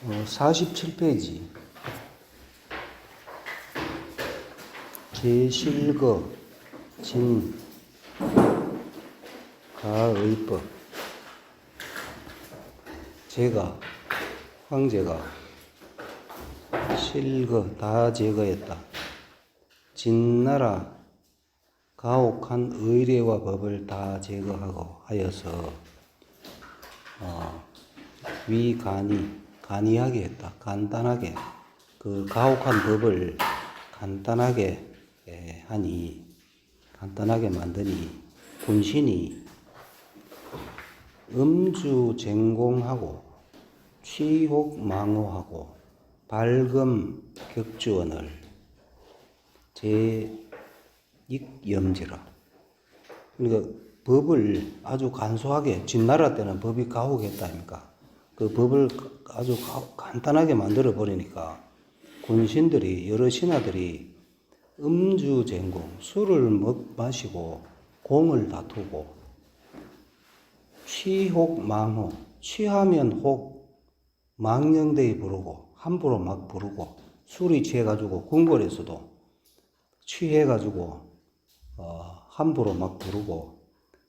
47페이지 제실거 진 가의법. 제가 황제가 실거 다 제거했다. 진나라 가혹한 의례와 법을 다 제거하고 하여서 간이하게 했다. 간단하게 그 가혹한 법을 간단하게 하니, 간단하게 만드니 군신이 음주쟁공하고 취혹망호하고 발금 격주언을 제익염지라. 그러니까 법을 아주 간소하게, 진나라 때는 법이 가혹했다 아닙니까? 그 법을 아주 간단하게 만들어 버리니까 군신들이, 여러 신하들이 음주쟁공, 술을 마시고 공을 다투고, 취혹망호, 취하면 혹 망령되이 부르고 함부로 막 부르고, 술이 취해가지고 궁궐에서도 취해가지고 함부로 막 부르고,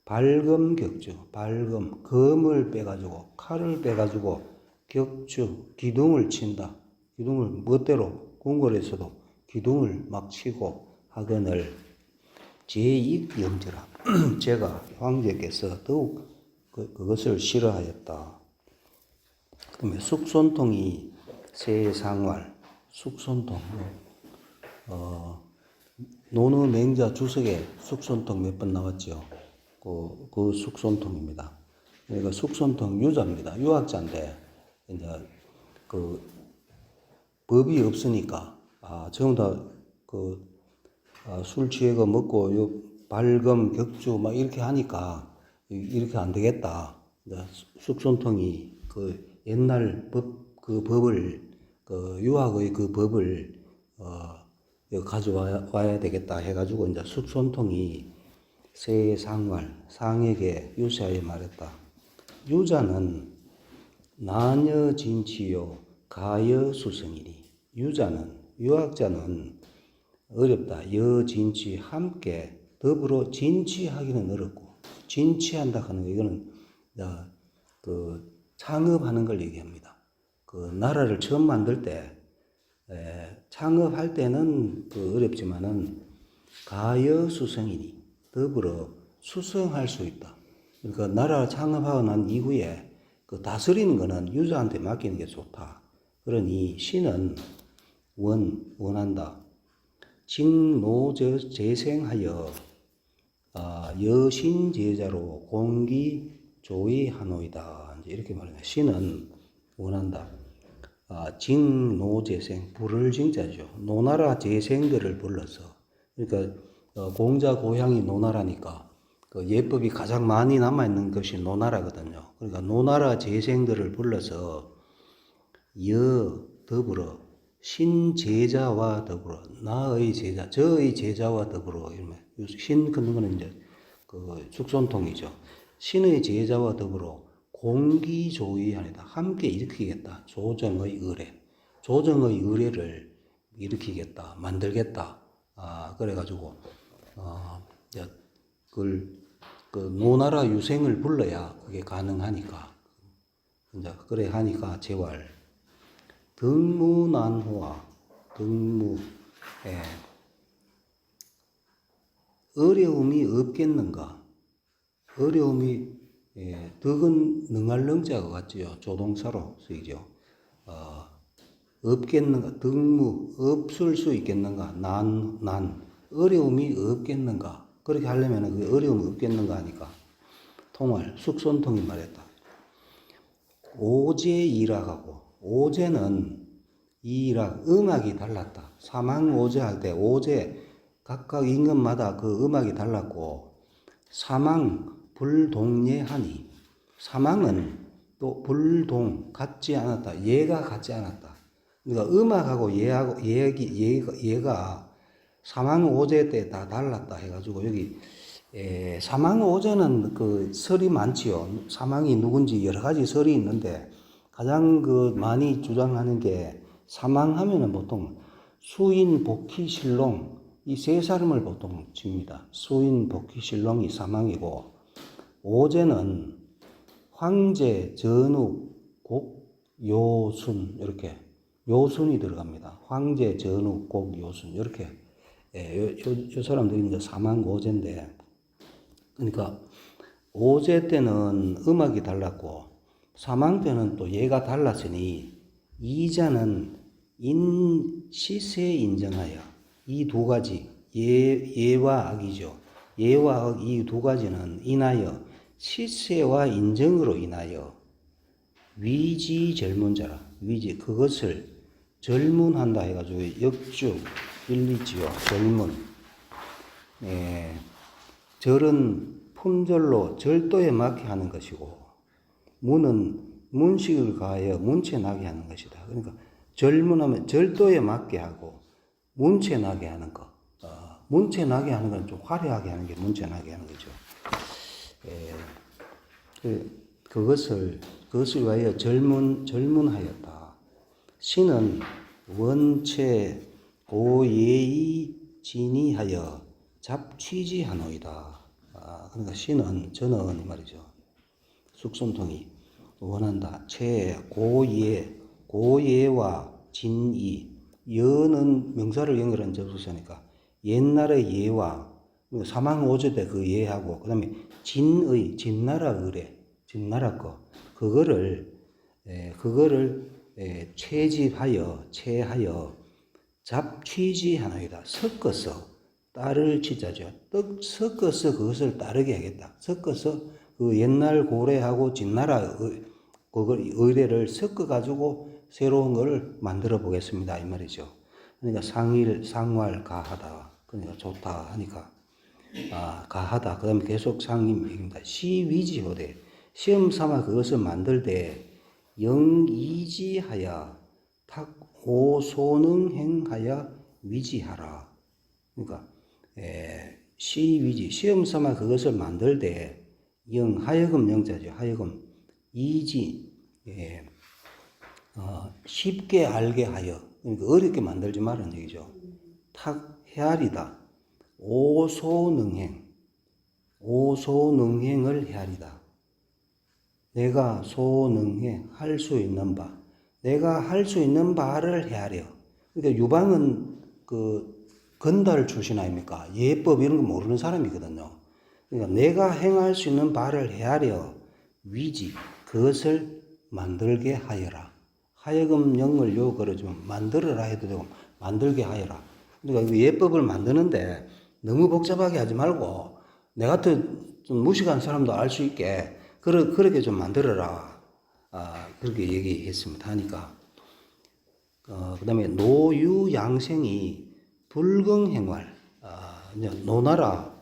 발금 격주, 발금, 검을 빼가지고 칼을 빼가지고 격주, 기둥을 친다. 기둥을 멋대로 궁궐에서도 기둥을 막 치고 하거늘 제익염지라. 제가 황제께서 더욱 그것을 싫어하였다. 그 다음에 숙손통이 세상활, 숙손통, 노느 맹자 주석에 숙손통 몇 번 나왔죠. 그 숙손통입니다. 그러니까 숙손통 유자입니다. 유학자인데 이제 그 법이 없으니까 전부 다 술 취해가 먹고 요 발금 격주 막 이렇게 하니까 이렇게 안 되겠다. 숙손통이 그 옛날 법을 유학의 그 법을 가져와야 되겠다 해가지고 이제 숙손통이 세상활, 상에게 유자에 말했다. 유자는 나녀진치요 가여수성이니. 유학자는 어렵다. 여진치, 함께 더불어 진치하기는 어렵고, 진치한다 하는 거, 이거는 창업하는 걸 얘기합니다. 그 나라를 처음 만들 때 창업할 때는 어렵지만은 가여수성이니 더불어 수성할 수 있다. 그러니까 나라 창업하고 난 이후에 그 다스리는 거는 유자한테 맡기는 게 좋다. 그러니 신은 원한다. 직노재생하여 여신제자로 공기조의하노이다. 이렇게 말합니다. 신은 원한다. 직노재생, 부를 징자죠. 노나라 재생들을 불러서, 그러니까 공자 고향이 노나라니까 그 예법이 가장 많이 남아있는 것이 노나라거든요. 그러니까 노나라 재생들을 불러서 더불어 신제자와 더불어, 나의 제자, 저의 제자와 더불어, 신 그런 거는 이제 그 숙손통이죠. 신의 제자와 더불어 공기조의하니다. 함께 일으키겠다. 조정의 의례. 조정의 의례를 일으키겠다. 만들겠다. 그래가지고, 그 노나라 유생을 불러야 그게 가능하니까. 이제, 그래 하니까 제왈. 등무난호와 어려움이 없겠는가? 어려움이 덕은 능할 능자가 같지요. 조동사로 쓰이죠. 없겠는가? 등무, 없을 수 있겠는가? 어려움이 없겠는가? 그렇게 하려면 그 어려움이 없겠는가 하니까 통할, 숙손통이 말했다. 오제이락하고, 오제는 이락, 음악이 달랐다. 사망오제 할 때 오제, 각각 임금마다 그 음악이 달랐고, 사망, 불동예하니, 사망은 또 불동, 같지 않았다. 예가 같지 않았다. 그러니까 음악하고 예가 사망오제 때 다 달랐다 해가지고, 여기 사망오제는 그 설이 많지요. 사망이 누군지 여러 가지 설이 있는데, 가장 그 많이 주장하는 게 사망하면은 보통 수인, 복희, 신롱 이 세 사람을 보통 칩니다. 수인, 복희, 신롱이 사망이고 오제는 황제, 전우, 곡, 요순 이렇게 요순이 들어갑니다. 황제, 전우, 곡, 요순 이렇게 요 사람들이 이제 사망 오제인데 그러니까 오제 때는 음악이 달랐고 사망 때는 또 예가 달랐으니 이자는 시세 인정하여 이 두 가지 예와 악이죠. 예와 악 이 두 가지는 인하여 시세와 인정으로 인하여 위지 젊은자라 위지 그것을 젊은한다 해가지고 역주 일리지요. 젊은 절은 품절로 절도에 맞게 하는 것이고 문은 문식을 가하여 문체 나게 하는 것이다. 그러니까 젊은하면 절도에 맞게 하고 문체 나게 하는 것. 문체 나게 하는 건 좀 화려하게 하는 게 문체 나게 하는 거죠. 그것을 위하여 젊은하였다. 신은 원체 고예의 진이하여 잡취지하노이다. 그러니까 신은 저는 이 말이죠. 숙손통이 원한다. 고예와 진이 여는 명사를 연결한 접속사니까 옛날의 예와 사망 오제 때 그 예하고 그다음에 진나라 의뢰 진나라 거 그거를 체하여 잡취지하노이다. 섞어서 따를 치자죠. 섞어서 그것을 따르게 하겠다. 섞어서 그 옛날 고래하고 진나라 그걸 의뢰를 섞어 가지고 새로운 것을 만들어 보겠습니다 이 말이죠. 그러니까 상활 가하다. 그러니까 좋다 하니까 가하다. 그다음에 계속 상임입니다. 시위지호대 시험 삼아 그것을 만들 때 영이지하여 탁오소능행하여 위지하라. 그러니까 시위지 시험 삼아 그것을 만들 때 하여금 영자죠. 하여금 이지 쉽게 알게 하여 그러니까 어렵게 만들지 말라는 얘기죠. 탁 헤아리다. 오소능행을 헤아리다. 내가 소능행 할 수 있는 바 내가 할 수 있는 바를 헤아려. 그러니까 유방은 그 건달 출신 아닙니까? 예법 이런 거 모르는 사람이거든요. 그러니까 내가 행할 수 있는 바를 헤아려 위지 그것을 만들게 하여라. 하여금 영을 요거를 좀 만들어라 해도 되고 만들게 하여라. 그러니까 예법을 만드는데 너무 복잡하게 하지 말고 내 같은 좀 무식한 사람도 알 수 있게 그렇게 좀 만들어라. 그렇게 얘기했습니다. 하니까 그 다음에 노유양생이 불경행활 노나라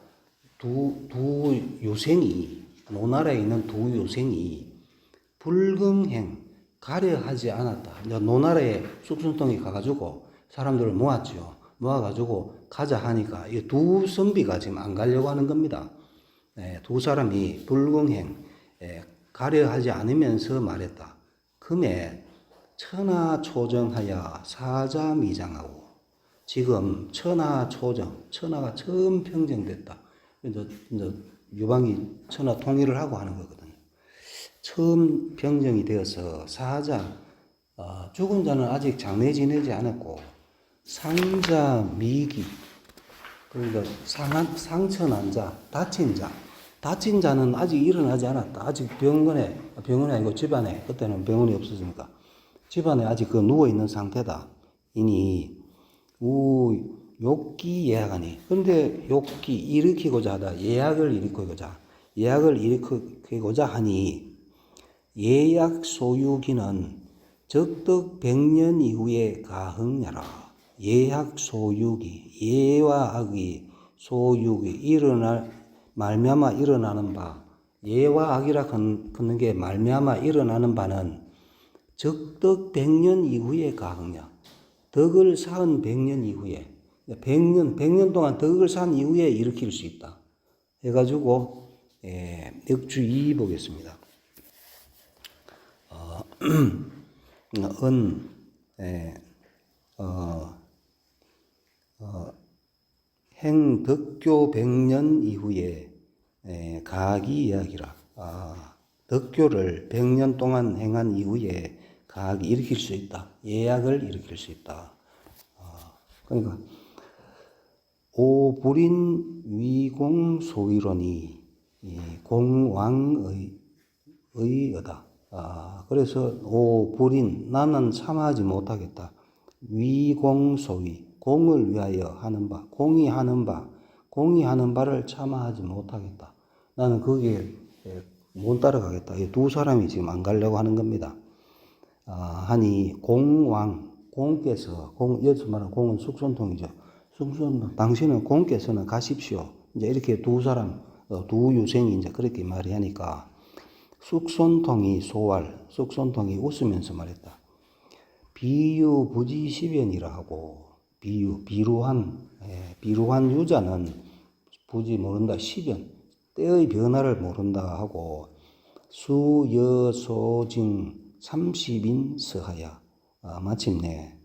두 요생이 노나라에 있는 두 요생이 불경행 가려하지 않았다. 노나라에 숙순통이 가가지고 사람들을 모았죠. 모아가지고 가자 하니까 이 두 선비가 지금 안 가려고 하는 겁니다. 두 사람이 불경행 가려하지 않으면서 말했다. 금에 천하초정하여 사자미장하고 지금 천하가 처음 평정됐다. 이제 유방이 천하 통일을 하고 하는 거거든요. 처음 평정이 되어서 사자 죽은 자는 아직 장례 지내지 않았고 상자 미기 그러니까 상처난 자 다친 자는 아직 일어나지 않았다. 아직 병원이 아니고 집안에 그때는 병원이 없었으니까 집안에 아직 그 누워 있는 상태다. 이니 욕기 예약하니 근데 욕기 일으키고자 하다 예약을 일으키고자 하니 예약 소유기는 적덕 100년 이후에 가흥냐라. 예약 소유기 예와 악이 소유기 말미암아 일어나는 바 예와 악이라 걷는 게 말미암아 일어나는 바는 적덕 100년 이후에 가흥냐. 덕을 쌓은 100년 이후에 100년 동안 덕을 쌓은 이후에 일으킬 수 있다. 해가지고 역주 2 보겠습니다. 은, 에, 어, 행덕교 100년 이후에 가학이 이야기라. 덕교를 100년 동안 행한 이후에 가학이 일으킬 수 있다. 예약을 일으킬 수 있다. 그러니까 오불인 위공소위론이 공왕의 의어다. 그래서 오불인 나는 참하지 못하겠다. 위공소위 공을 위하여 하는 바 공이 하는 바를 참아하지 못하겠다. 나는 거기에 못 따라가겠다. 이 두 사람이 지금 안 가려고 하는 겁니다. 하니 공왕 공께서 여기서 말하는 공은 숙손통이죠. 숙손통 당신은 공께서는 가십시오. 이제 이렇게 두 사람 두 유생이 이제 그렇게 말이 하니까 숙손통이 숙손통이 웃으면서 말했다. 비유부지시변이라 하고 비루한 유자는 부지 모른다 시변 때의 변화를 모른다 하고 수여소징 30인 서하야. 마침내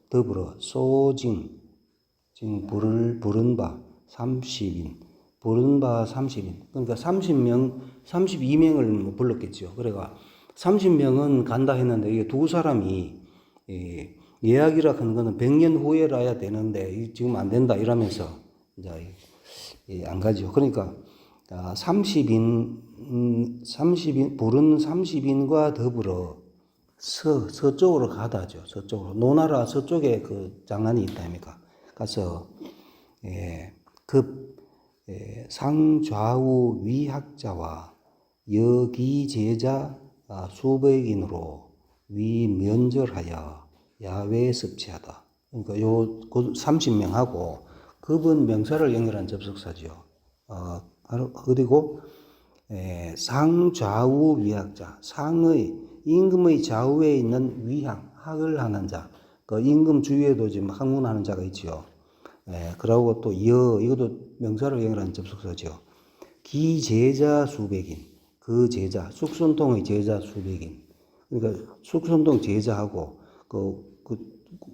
더불어 소징 부른 바 30인 그러니까 32명을 불렀겠죠. 그래가 30명은 간다 했는데 이게 두 사람이 예약이라 하는 거는 100년 후에라야 되는데 지금 안 된다 이러면서 이제 안 가죠. 그러니까 30인 부른 30인과 더불어 서쪽으로 가다죠. 서쪽으로 노나라 서쪽에 그 장안이 있다 아닙니까? 가서 상좌우 위학자와 여기제자 수백인으로 위면절하여 야외 습치하다. 그러니까 요 30명하고 그분 명사를 연결한 접속사죠. 그리고 상좌우 위학자, 상의 임금의 좌우에 있는 위학, 학을 하는 자, 그 임금 주위에도 지금 학문하는 자가 있죠. 그러고 또 이것도 명사를 연결한 접속사죠. 기제자 수백인, 그 제자, 숙손통의 제자 수백인. 그러니까 숙손통 제자하고 그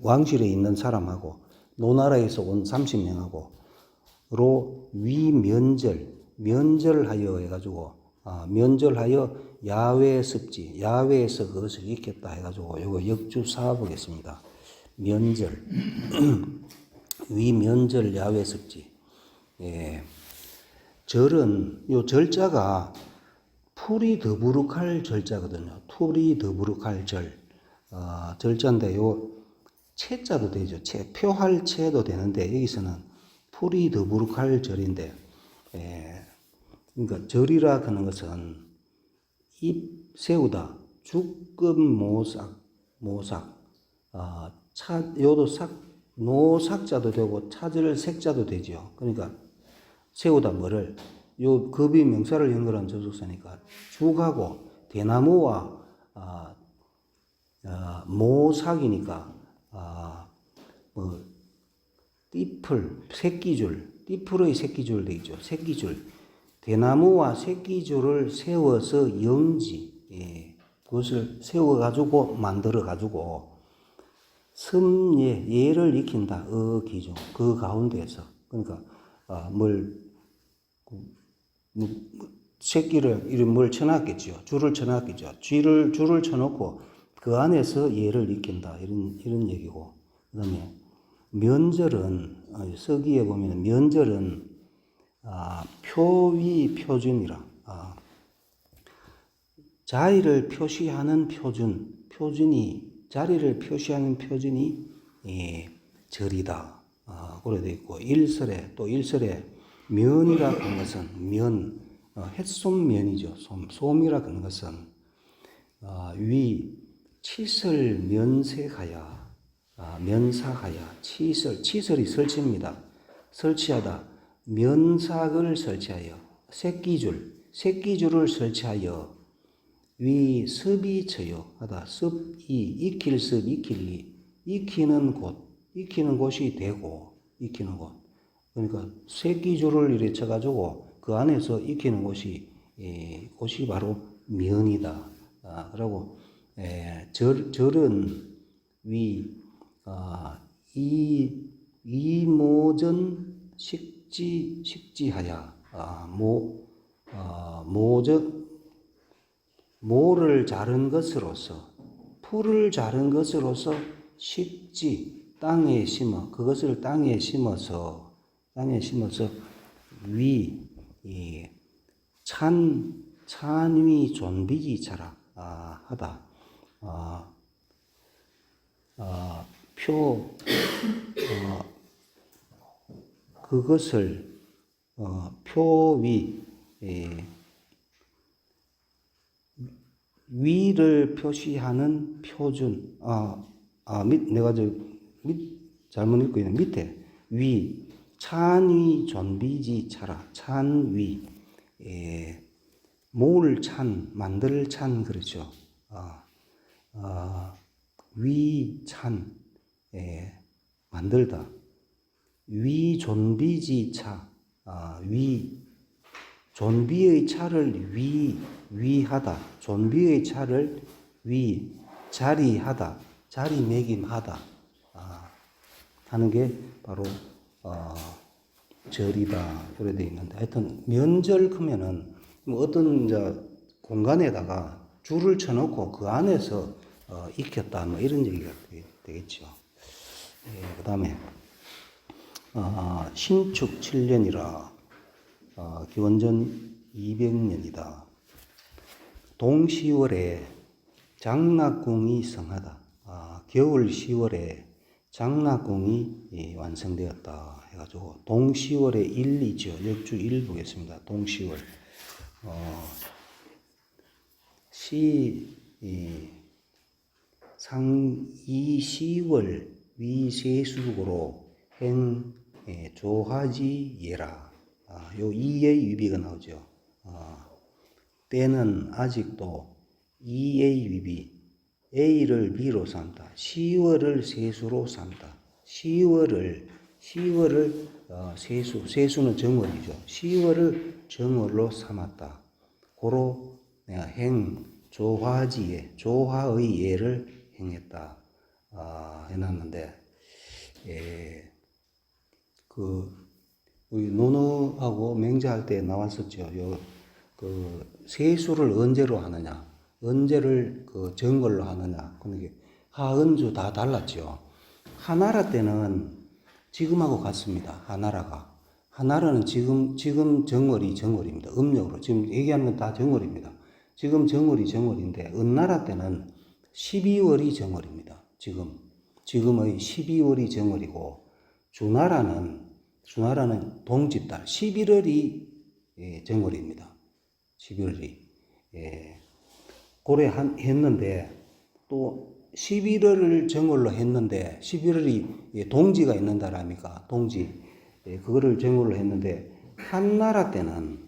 왕실에 있는 사람하고 노나라에서 온 30명하고 면절하여 해가지고 면절하여 야외 습지 야외에서 그것을 익혔다 해가지고 이거 역주 사보겠습니다. 면절 위면절 야외 습지. 절은 요 절자가 풀이 더부룩할 절자거든요. 풀이 더부룩할 절. 절자인데 요 채자도 되죠. 표할 채도 되는데 여기서는 풀이 더부룩할 절인데 그러니까 절이라 하는 것은 입 세우다 주금 모삭 요도 노삭자도 되고 차절 색자도 되죠. 그러니까 세우다 뭐를 요 급이 명사를 연결한 접속사니까 죽하고 대나무와 모삭이니까 띠풀의 새끼줄 되죠. 새끼줄 대나무와 새끼줄을 세워서 그것을 세워가지고 만들어가지고 예를 익힌다. 기중 그 가운데에서 그러니까 새끼를 이런 쳐놨겠죠. 줄을 쳐놨겠죠. 줄을 쳐놓고 그 안에서 예를 익힌다. 이런 얘기고. 그다음에 면절은 서기에 보면 면절은 표준이라 자리를 표시하는 자리를 표시하는 표준이 절이다. 그래 돼 있고 일설에 면이라 하는 것은 햇솜면이죠. 솜이라 하는 것은 치설 면사하야 치설이 설치입니다. 설치하다 면삭을 설치하여 새끼줄을 설치하여 습이 쳐요 하다 습이 익힐 습 익힐리 익히는 곳이 되고 익히는 곳 그러니까 새끼줄을 이래 쳐가지고 그 안에서 익히는 곳이 바로 면이다. 그러고 절은 위, 이모전 식지하야, 모를 자른 것으로서, 풀을 자른 것으로서 식지, 땅에 심어, 그것을 땅에 심어서 위, 찬위 존비기 차라, 하다. 그것을 표위, 위를 표시하는 표준. 내가 잘못 읽고 있는 밑에 위, 찬위 존비지 차라. 찬위, 모을 찬, 만들 찬, 그렇죠. 위찬, 만들다. 위 존비지 차, 존비의 차를 위하다. 존비의 차를 자리하다. 자리매김하다. 하는 게 바로 절이다. 이렇게 되어 있는데, 하여튼 면절 크면은 어떤 공간에다가 줄을 쳐놓고 그 안에서 익혔다, 이런 얘기가 되겠죠. 그 다음에 신축 7년이라 기원전 200년이다. 동시월에 장락궁이 성하다. 겨울 10월에 장락궁이 완성되었다 해가지고 동시월의 1이죠. 역주 1 보겠습니다. 동시월. 상이시월 위세수국으로 행 조하지 예라. 요 이의 위비가 나오죠. 때는 아직도 이의 위비, A를 B로 삼다. 10월을 세수로 삼다. 10월을 세수는 정월이죠. 10월을 정월로 삼았다. 고로 내가 조화지예, 조화의 예를 행했다. 해놨는데, 우리 논어하고 맹자할 때 나왔었죠. 세수를 언제로 하느냐, 언제를 정월로 하느냐. 그러니까 하은주 다 달랐죠. 하나라 때는 지금하고 같습니다. 하나라는 지금 정월입니다. 음력으로 지금 얘기하는 건 다 정월입니다. 지금 정월이 정월인데 은나라 때는 12월이 정월입니다. 지금의 12월이 정월이고 주나라는 동짓달 11월이 정월입니다. 11월이 고래 했는데 또 11월을 정월로 했는데 11월이 동지가 있는 달 아닙니까? 동지. 그거를 정월로 했는데 한나라 때는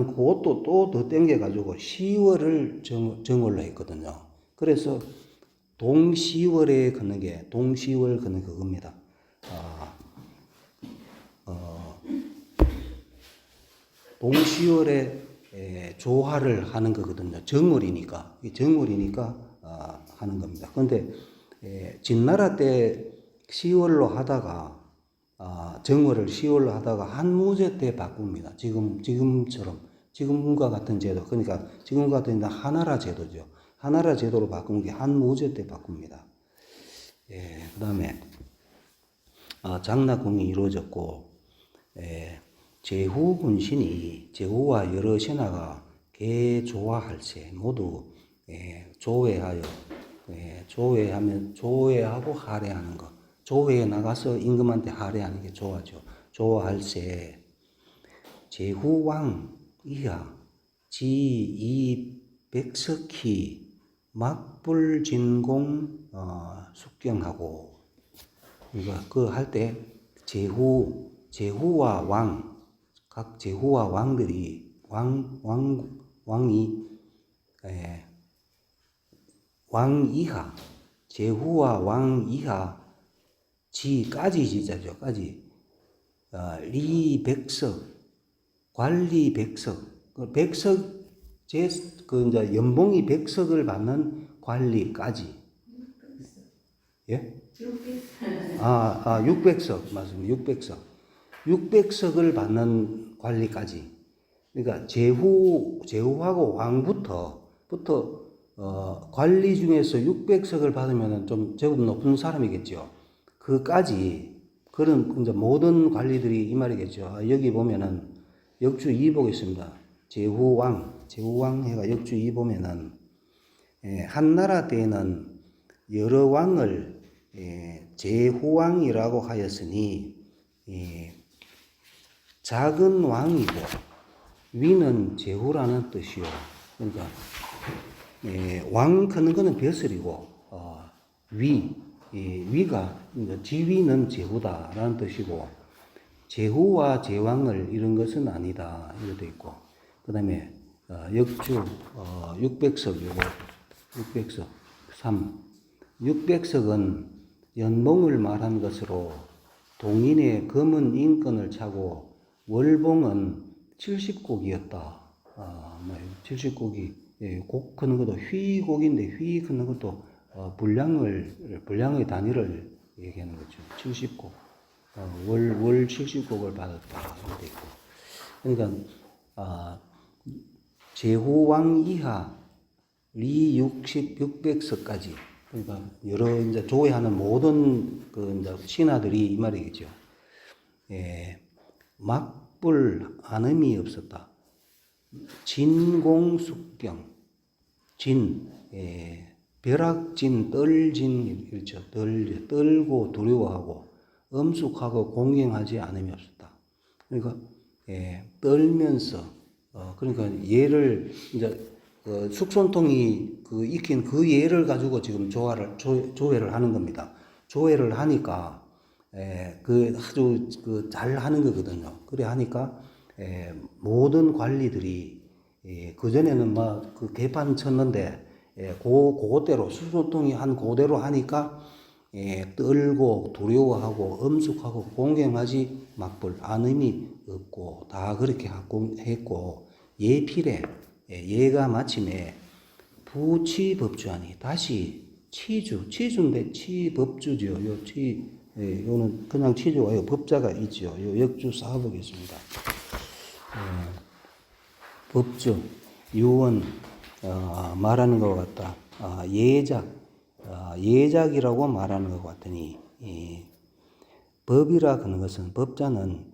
그것도 또 더 땡겨가지고 10월을 정월로 했거든요. 그래서 동시월에 걷는 게 동시월 걷는 그겁니다. 동시월에 조화를 하는 거거든요. 정월이니까 하는 겁니다. 그런데 진나라 때 10월로 하다가 정월을 10월로 하다가 한무제 때 바꿉니다. 지금과 같은 제도, 그러니까 지금과 같은 하나라 제도죠. 하나라 제도로 바꾼 게 한무제 때 바꿉니다. 그 다음에 장락궁이 이루어졌고, 제후 군신이 제후와 여러 신하가 개조화할세 모두 조회하여 조회하고 할애하는 것. 조회에 나가서 임금한테 할애하는 게 조화죠. 조화할세 제후왕 이하 지이 백석희 막불진공 숙경하고, 그러니까 할 때 제후와 왕, 각 제후와 왕들이 왕 이하, 제후와 왕 이하 지까지 지자죠. 까지. 리 백석, 관리 백석. 백석 그 이제 연봉이 100석을 받는 관리까지. 예? 600석 맞습니다. 600석. 600석을 받는 관리까지. 그러니까 제후하고 왕부터 관리 중에서 600석을 받으면 좀 제법 높은 사람이겠죠. 그까지 그런 이제 모든 관리들이 이 말이겠죠. 여기 보면은 역주 2 보겠습니다. 제후왕 해가 역주 2 보면은 한 나라 때에는 여러 왕을 제후왕이라고 하였으니 작은 왕이고 위는 제후라는 뜻이요. 그러니까 왕 크는 거는 벼슬이고 위가 지위는 제후다라는 뜻이고 제후와 제왕을 이런 것은 아니다 이렇게 있고 그다음에 역주 600석 요거 600석 3 600석은 연봉을 말한 것으로 동인의 검은 인건을 차고 월봉은 70곡이었다. 70곡이 곡 크는 것도 휘곡인데 휘 크는 것도 분량의 단위를 얘기하는 거죠. 70곡. 월 70곡을 받았다. 이렇게 있고. 그러니까 제후왕 이하 리 600석까지 그러니까 여러 이제 조회하는 모든 그 이제 신하들이 이 말이겠죠. 막불 안음이 없었다. 진공숙병, 벼락진, 떨진, 그렇죠. 떨고 두려워하고, 엄숙하고 공경하지 않음이 없었다. 그러니까, 떨면서, 그러니까 예를, 이제, 숙손통이 익힌 그 예를 가지고 지금 조회를 하는 겁니다. 조회를 하니까, 아주 잘 하는 거거든요. 그래 하니까, 모든 관리들이 그전에는 막 그 개판 쳤는데 그대로 수소통이 한 그대로 하니까 떨고 두려워하고 엄숙하고 공경하지 막불 안음이 없고 다 그렇게 했고 예필에 예가 마침에 부치법주하니 다시 치주인데 치법주죠. 요는 그냥 치주가 요 법자가 있죠. 요 역주 써보겠습니다. 법주, 유언, 말하는 것 같다. 예작이라고 말하는 것 같으니, 법이라 하는 것은, 법자는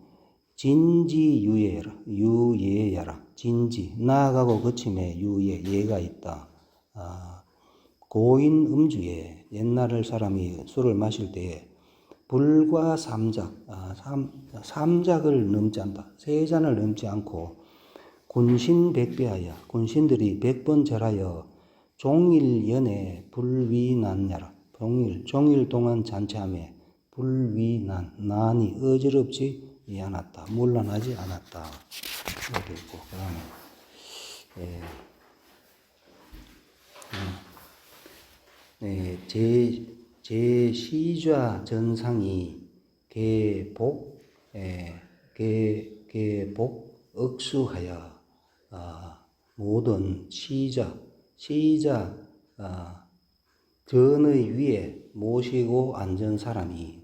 유예야라. 진지, 나아가고 거침에 유예, 예가 있다. 고인 음주에, 옛날 사람이 술을 마실 때에, 불과 삼작을 넘지 않다. 3잔을 넘지 않고, 군신백배하여 군신들이 100번 절하여 종일연에 불위난야라. 종일 동안 잔치하며 난이 어지럽지 않았다. 문란하지 않았다. 이렇게 있고 그다음에 제시좌 전상이 개복 억수하여 모든 시자 전의 위에 모시고 앉은 사람이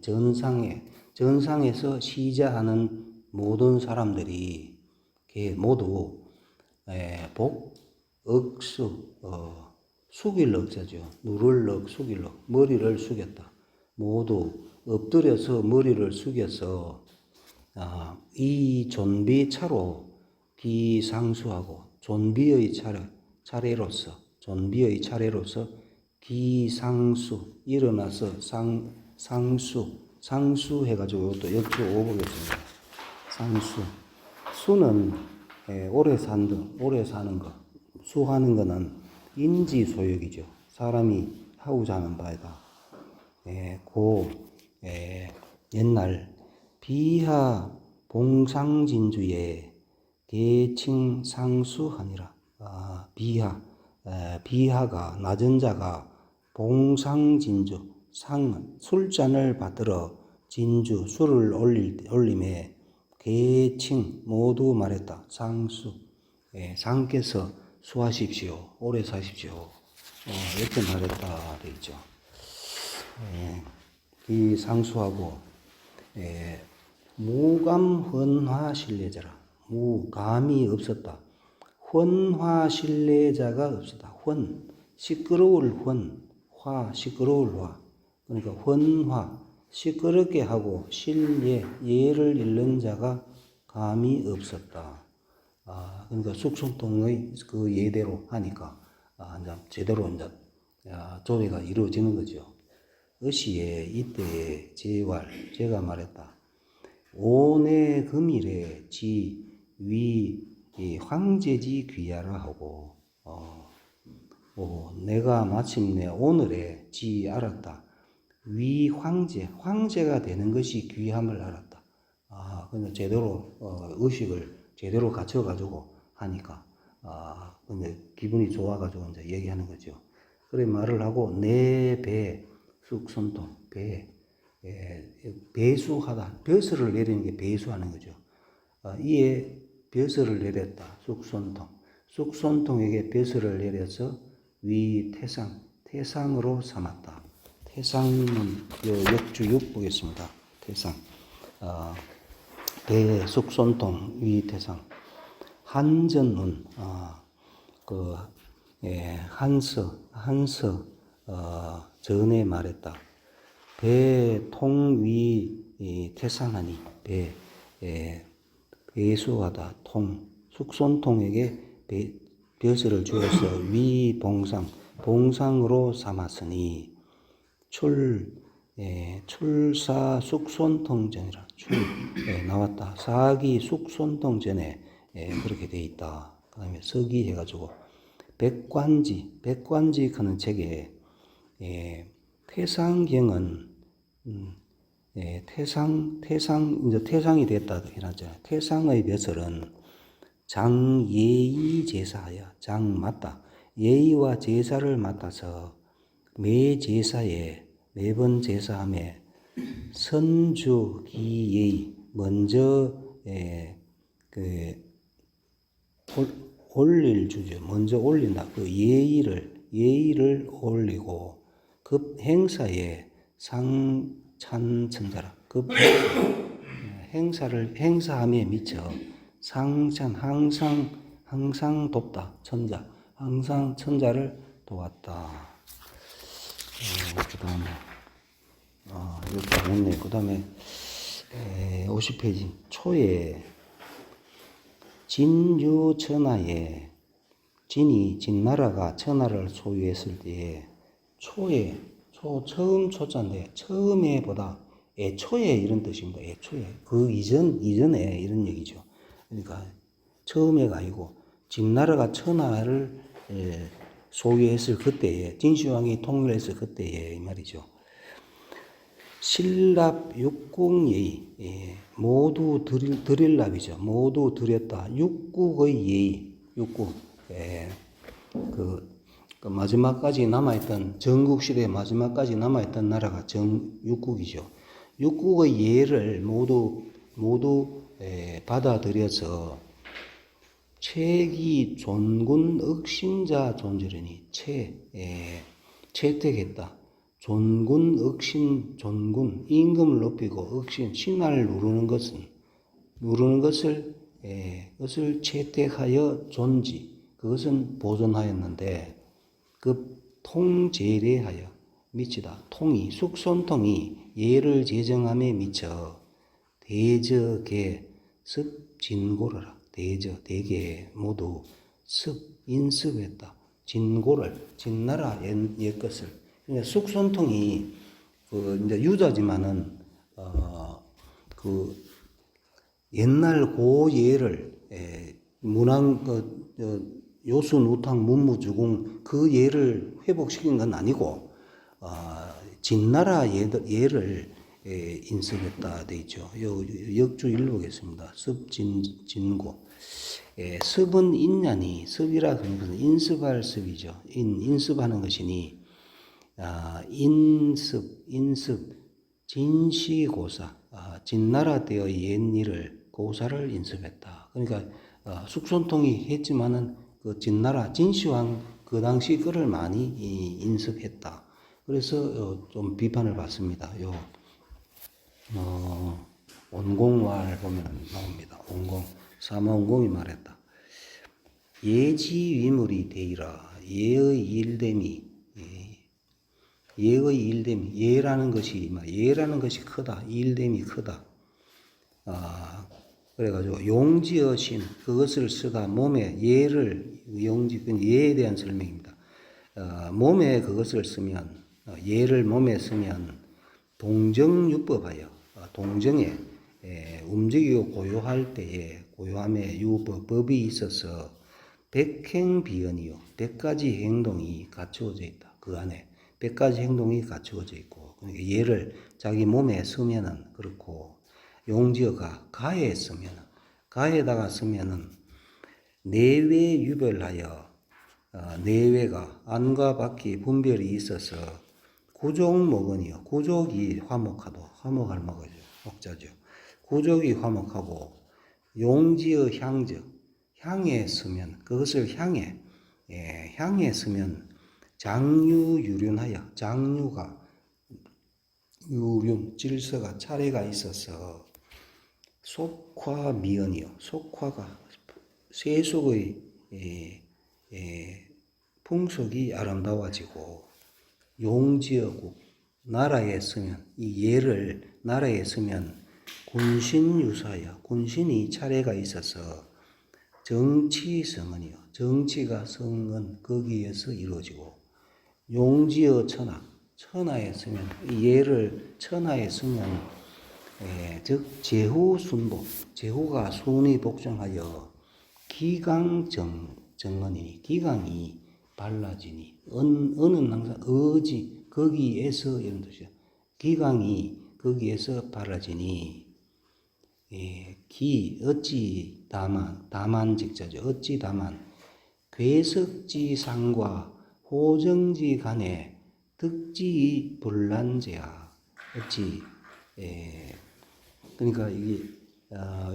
전상에서 시자하는 모든 사람들이 모두 억수 숙일 억자죠. 누를 억 숙일 억 머리를 숙였다. 모두 엎드려서 머리를 숙여서 이 존비 차로 기상수하고 존비의 차례로서 기상수 일어나서 상수 해가지고 또 역주 5 보겠습니다. 상수 수는 오래 사는 거 수하는 거는 인지소욕이죠. 사람이 하고자 하는 바이다. 옛날 비하 봉상진주에 계칭 상수하니라. 비하가 낮은 자가 봉상진주 술잔을 받들어 진주 술을 올림에 계칭 모두 말했다. 상수 상께서 수하십시오. 오래 사십시오. 이렇게 말했다 돼 있죠. 이 상수하고 무감헌화 신뢰자라. 무감이 없었다. 헌화 신뢰자가 없었다. 헌 시끄러울 헌, 화 시끄러울 화. 그러니까 헌화 시끄럽게 하고 신뢰 예를 잃는 자가 감이 없었다. 그러니까 숙손통의 그 예대로 하니까 이제 제대로 이제 조회가 이루어지는 거죠. 어시에 이때의 제왈 제가 말했다. 오내 금일에 지위 황제지 귀하라 하고 내가 마침내 오늘에 지 알았다. 위 황제가 되는 것이 귀함을 알았다. 근데 제대로 의식을 제대로 갖춰가지고 하니까 근데 기분이 좋아가지고 이제 얘기하는 거죠. 그래 말을 하고 내 배 숙손통 배수하다 벼슬을 내리는 게 배수하는 거죠. 이에 벼슬을 내렸다. 숙손통에게 벼슬을 내려서 위 태상으로 삼았다. 태상은 역주 6 보겠습니다. 태상 배 숙손통 위 태상 한전운 한서 전에 말했다. 배 통위 태상하니 배수하다 숙손통에게 벼슬을 주어서 위 봉상으로 삼았으니 출사 숙손통전이라 나왔다. 사기 숙손통전에 그렇게 돼 있다. 그 다음에 서기 해가지고 백관지 하는 책에 태상경은 이제 태상이 됐다 이러잖아요. 태상의 벼슬은 장예의 제사하여 장 맞다. 예의와 제사를 맡아서 매 제사에 매번 제사함에 선주 기예의 먼저 올릴 주죠. 먼저 올린다. 그 예의를 올리고 급 행사에 상찬천자라. 급 행사함에 미쳐 상찬 항상 돕다. 천자 항상 천자를 도왔다. 그 다음에 이렇게 안 했네. 그 다음에 50페이지 초에 진유천하에 진나라가 천하를 소유했을 때에 처음 초자인데 처음에보다 애초에 이런 뜻입니다. 애초에 그 이전에 이런 얘기죠. 그러니까 처음에가 아니고 진나라가 천하를 소유했을 그때에 진시황이 통일했을 그때에 이 말이죠. 신랍 육국예의 모두 드릴랍이죠. 모두 드렸다. 육국의 예의 육국 그 마지막까지 남아있던 전국시대 마지막까지 남아있던 나라가 육국이죠. 육국의 예를 모두 받아들여서 채기 존군 억신자 존재르니 채택했다. 존군 억신 존군 임금을 높이고 억신 신하를 누르는 것을 채택하여 존지 그것은 보존하였는데 그 통제례하여 미치다. 숙손통이 예를 제정함에 미쳐 대저계 습진고르라. 대개 모두 인습했다. 진나라 옛 것을. 그러니까 숙손통이 이제 유자지만은 그 옛날 고예를 문왕 요순우탕 문무주공 그 예를 회복시킨 건 아니고 진나라 예를 인습했다 돼 있죠. 역주 1 보겠습니다. 습진고 습은 인냐니 습이라 하는 것은 인습할 습이죠. 인습하는 것이니 인습 진시고사 진나라 때의 옛일을 고사를 인습했다. 그러니까 숙손통이 했지만은 그 진나라 진시황 그 당시 글을 많이 인습했다. 그래서 좀 비판을 받습니다. 온공왈 보면 나옵니다. 온공 사마온공이 말했다. 예지위물이 되이라. 예의 일됨이 예의 일됨이 예라는 것이 크다. 일됨이 크다. 그래가지고 용지어신 그것을 쓰다 몸에 예를 용지 예에 대한 설명입니다. 몸에 그것을 쓰면 예를 몸에 쓰면 동정유법하여 동정에 움직이고 고요할 때에 고요함에 유법이 있어서 백행비언이요 100가지 행동이 갖추어져 있다. 그 안에 100가지 행동이 갖추어져 있고 그러니까 예를 자기 몸에 쓰면은 그렇고 용지어가 가에 쓰면은 가에다가 쓰면은 내외 유별하여 내외가 안과 밖이 분별이 있어서 구족목은이요 구족이 화목할 목자죠. 구족이 화목하고 용지어 향적 향에 쓰면 그것을 향에 쓰면 장유유륜하여 장유가 유륜 질서가 차례가 있어서 속화미연이요 속화가 세속의 풍속이 아름다워지고 용지어국 나라에 쓰면 이 예를 나라에 쓰면 군신유사여 군신이 차례가 있어서 정치성은이요 정치가 성은 거기에서 이루어지고 용지어 천하에 쓰면 이 예를 천하에 쓰면 즉 제후순복 제후가 순이 복종하여 기강정언이니 기강이 발라지니 은은 항상 어지 거기에서 이런 뜻이야. 기강이 거기에서 발라지니 기 어찌 다만 직자죠. 어찌 다만 괴석지상과 호정지 간에 득지 불란제야. 어찌 그러니까 이게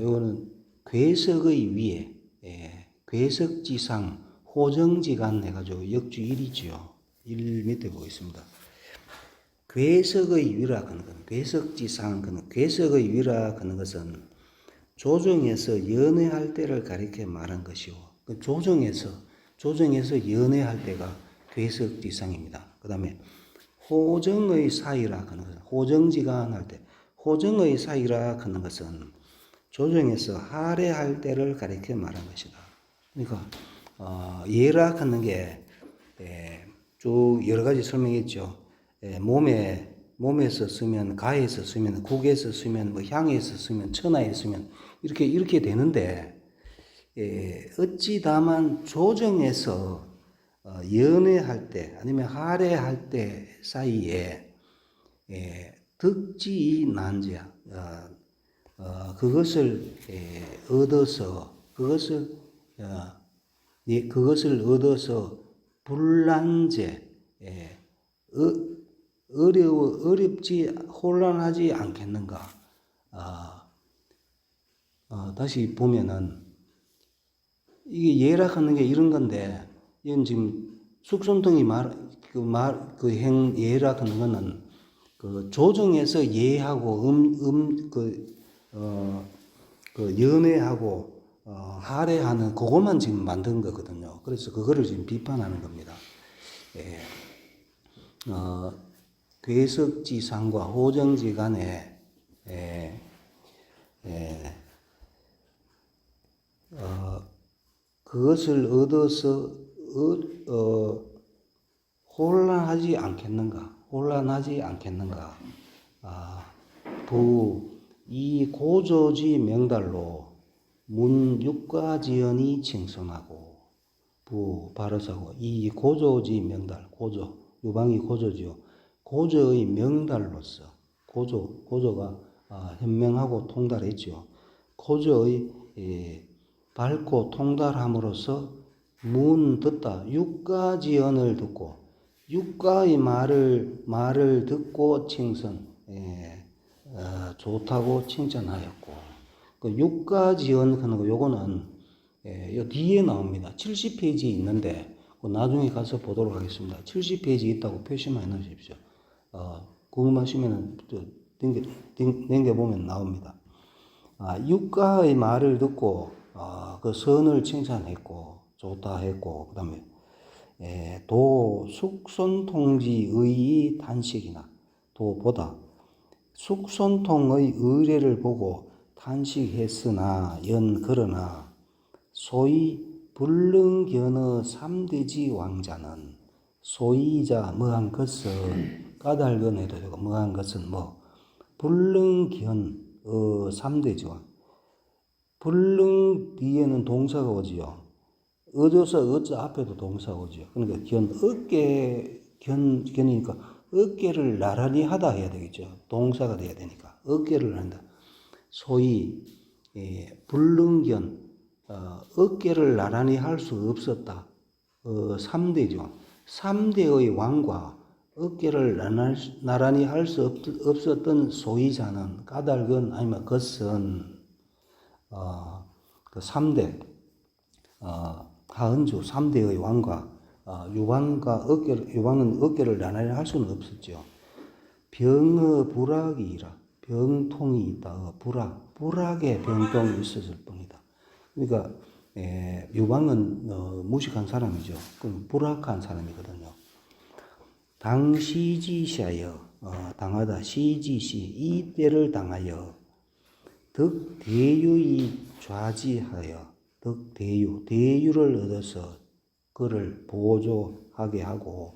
요거는 괴석의 위에 괴석지상 호정지간 해가지고 역주 1이죠. 1 밑에 보겠습니다. 괴석의 위라 하는 건 괴석지상 하는 괴석의 위라 하는 것은 조정에서 연애할 때를 가리켜 말한 것이요. 그 조정에서 연애할 때가 괴석지상입니다. 그 다음에 호정의 사이라 하는 것은 호정지간 할 때 호정의 사이라 하는 것은 조정에서 할애할 때를 가리켜 말한 것이다. 그러니까 예라 하는 게 쭉 여러 가지 설명했죠. 몸에서 쓰면 가에서 쓰면 국에서 쓰면 뭐 향에서 쓰면 천하에 쓰면 이렇게 되는데 어찌 다만 조정에서 연애할 때 아니면 할애할 때 사이에 득지 난지야 그것을 얻어서 불난제 어렵지 혼란하지 않겠는가? 다시 보면은 이게 예락하는 게 이런 건데 이건 지금 숙손통이 예락하는 거는 그 조정에서 예하고 연애하고 할애하는 그것만 지금 만든 거거든요. 그래서 그거를 지금 비판하는 겁니다. 괴석지상과 호정지 간에 그것을 얻어서 혼란하지 않겠는가? 이 고조지 명달로 문육가지연이 칭송하고 바로서고 이 고조지 명달 유방이 고조지요. 고조의 명달로서 고조가 현명하고 통달했죠. 고조의 밝고 통달함으로써 문 듣다 육가지연을 듣고 육가의 말을 듣고 칭선 좋다고 칭찬하였고 그 육가지연 하는 거 요거는 요 뒤에 나옵니다. 70페이지 있는데 나중에 가서 보도록 하겠습니다. 70페이지 있다고 표시만 해놓으십시오. 궁금하시면 넘겨보면 나옵니다. 유가의 말을 듣고 그 선을 칭찬했고 좋다 했고, 그 다음에 도 숙손통지의 단식이나 도보다 숙손통의 의례를 보고 탄식했으나 그러나 소위 불능견의 삼대지 왕자는 소위자 뭐한 것은 까닭은 해도 되고 뭐한 것은 뭐 불능견 삼대지 왕. 불능 뒤에는 동사가 오지요. 얻어서 어자 앞에도 동사가 오지요. 그러니까 견이니까 어깨를 나란히 하다 해야 되겠죠. 동사가 돼야 되니까 어깨를 한다. 소위 불능견 어깨를 나란히 할 수 없었다. 3대죠. 3대의 왕과 어깨를 나란히 할 수 없었던 소위자는 까닭은 아니면 것은 그 3대 하은주 3대의 왕과 유방은 어깨를 나란히 할 수는 없었죠. 병의 불악이라 병통이 있다. 불악의 병통이 있었을 뿐이다. 그러니까 유방은 무식한 사람이죠. 그럼 불악한 사람이거든요. 당시지시하여 당하다 시지시 이 때를 당하여 덕대유이 좌지하여 대유를 얻어서 그를 보조하게 하고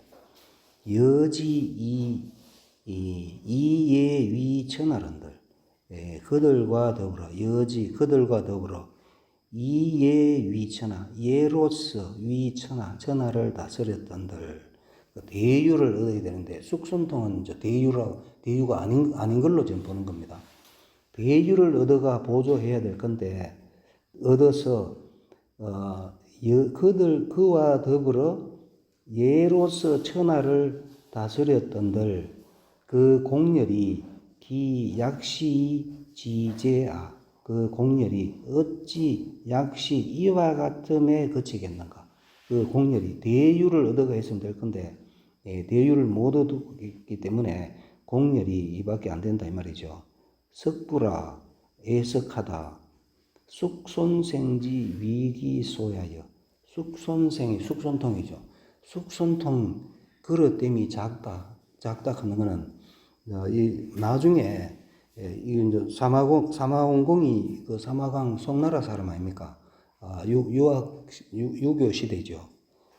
여지 이예위 천하른들 그들과 더불어 이예위 천하 예로서 위 천하를 다스렸던들 대유를 얻어야 되는데 숙손통은 이제 대유가 아닌 걸로 지금 보는 겁니다. 대유를 얻어가 보조해야 될 건데 얻어서 그와 더불어 예로서 천하를 다스렸던들 그 공렬이 기약시 지제아 그 공렬이 어찌 약시 이와 같음에 그치겠는가. 그 공렬이 대유를 얻어가 했으면 될 건데 대유를 못 얻었기 때문에 공렬이 이밖에 안 된다 이 말이죠. 석부라 애석하다 숙손생지 위기소야여 숙손생이 숙손통이죠. 숙손통 그릇됨이 작다 하는 거는 나중에 이 이제 사마원공이 그 사마강 송나라 사람 아닙니까? 유교 시대죠.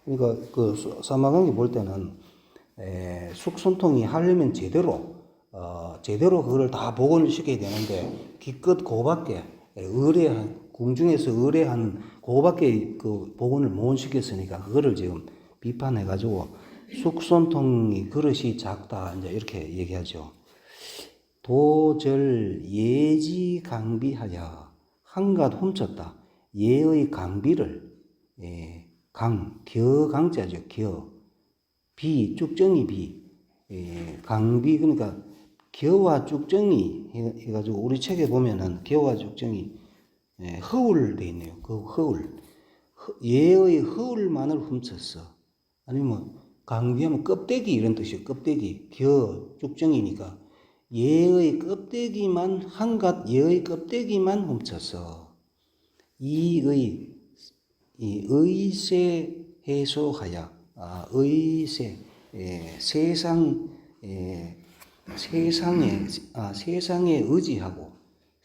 그러니까 그 사마강이 볼 때는 숙손통이 하려면 제대로 그걸 다 복원을 시켜야 되는데 기껏 그거밖에 궁중에서 의뢰한 그거밖에 그 복원을 못 시켰으니까 그거를 지금 비판해가지고 숙손통이 그릇이 작다 이제 이렇게 얘기하죠. 도절 예지 강비하여 한갓 훔쳤다. 예의 강비를 강자죠. 비 쭉정이 비 강비 그러니까 겨와 쭉정이 해가지고 우리 책에 보면은 겨와 쭉정이 허울 돼 있네요. 그 허울 예의 허울만을 훔쳤어. 아니면 강비하면 껍데기 이런 뜻이에요. 껍데기 겨 쭉정이니까 예의 껍데기만 한갓 예의 껍데기만 훔쳐서 의세 해소하여 의세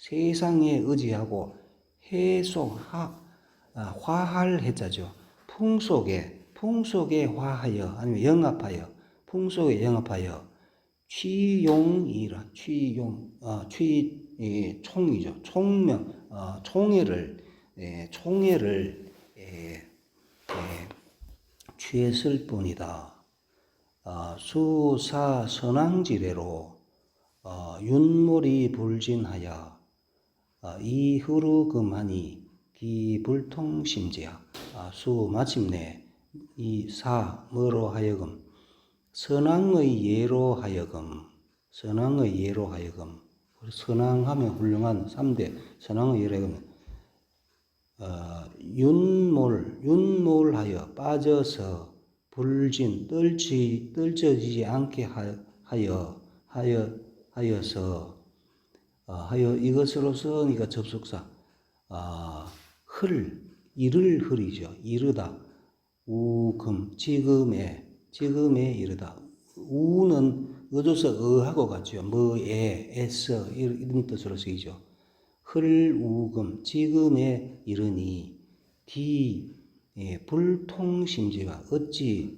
세상에 의지하고 화할 해자죠. 풍속에 화하여 아니면 영합하여 풍속에 영합하여 총이죠. 총애를 취했을 뿐이다. 수사 선왕지례로 윤몰이 불진하여 이후로 금하니 기불통심지야. 마침내 이 뭐로 하여금 선왕의 예로 하여금 선왕하면 훌륭한 3대 선왕의 예로 하여금 윤몰하여 빠져서 불진 떨쳐지지 않게 하여서 하여 이것으로서 그러니까 접속사 이를 흐리죠. 이르다 우금 지금에 이르다 우는 어조서 어하고 같죠. 뭐에 애써 이런 뜻으로 쓰이죠. 우금 지금에 이르니 불통심지와 어찌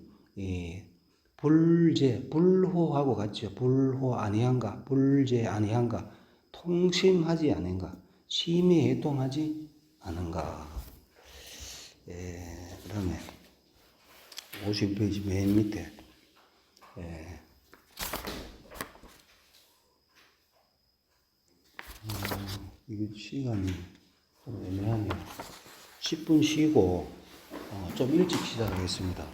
불호하고 같죠. 불호 아니한가 불제 아니한가 통심하지 않은가 심히 해통하지 않은가. 그 다음에 50페이지 맨 밑에 이거 시간이 좀 애매하네요. 10분 쉬고 좀 일찍 시작하겠습니다.